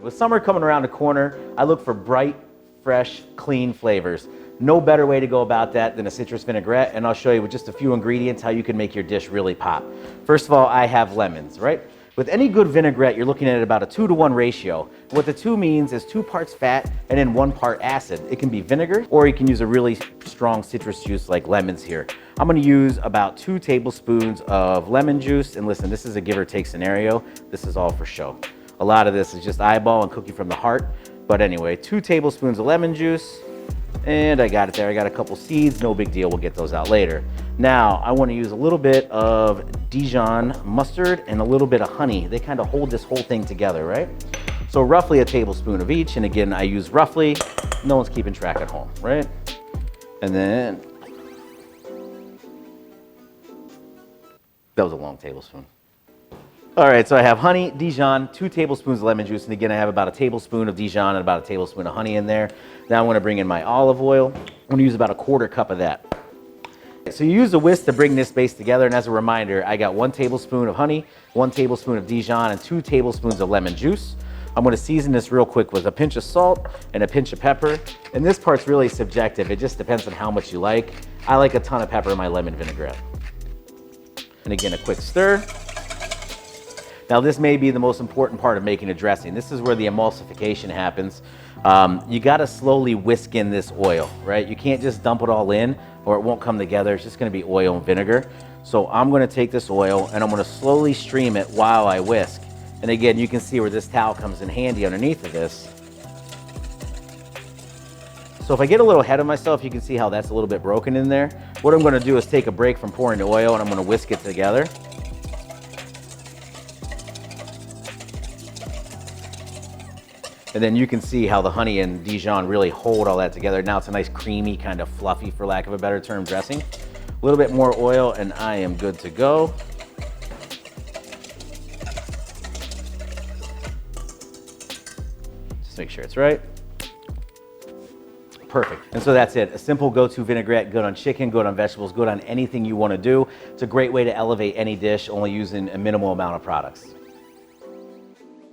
With summer coming around the corner, I look for bright, fresh, clean flavors. No better way to go about that than a citrus vinaigrette, and I'll show you with just a few ingredients how you can make your dish really pop. First of all, I have lemons, right? With any good vinaigrette, you're looking at about a 2-to-1 ratio. What the 2 means is 2 parts fat and then 1 part acid. It can be vinegar, or you can use a really strong citrus juice like lemons here. I'm gonna use about 2 tablespoons of lemon juice, and listen, this is a give or take scenario. This is all for show. A lot of this is just eyeball and cooking from the heart. But anyway, 2 tablespoons of lemon juice, and I got it there. I got a couple seeds, no big deal, we'll get those out later. Now, I wanna use a little bit of Dijon mustard and a little bit of honey. They kind of hold this whole thing together, right? So roughly a tablespoon of each, and again, I use roughly, no one's keeping track at home, right? And then, that was a long tablespoon. All right, so I have honey, Dijon, 2 tablespoons of lemon juice, and again, I have about a tablespoon of Dijon and about a tablespoon of honey in there. Now I'm gonna bring in my olive oil. I'm gonna use about a 1/4 cup of that. So you use a whisk to bring this base together, and as a reminder, I got 1 tablespoon of honey, 1 tablespoon of Dijon, and 2 tablespoons of lemon juice. I'm gonna season this real quick with a pinch of salt and a pinch of pepper. And this part's really subjective. It just depends on how much you like. I like a ton of pepper in my lemon vinaigrette. And again, a quick stir. Now this may be the most important part of making a dressing. This is where the emulsification happens. You gotta slowly whisk in this oil, right? You can't just dump it all in or it won't come together. It's just gonna be oil and vinegar. So I'm gonna take this oil and I'm gonna slowly stream it while I whisk. And again, you can see where this towel comes in handy underneath of this. So if I get a little ahead of myself, you can see how that's a little bit broken in there. What I'm gonna do is take a break from pouring the oil and I'm gonna whisk it together. And then you can see how the honey and Dijon really hold all that together. Now it's a nice creamy, kind of fluffy, for lack of a better term, dressing. A little bit more oil and I am good to go. Just make sure it's right. Perfect. And so that's it. A simple go-to vinaigrette, good on chicken, good on vegetables, good on anything you want to do. It's a great way to elevate any dish, only using a minimal amount of products.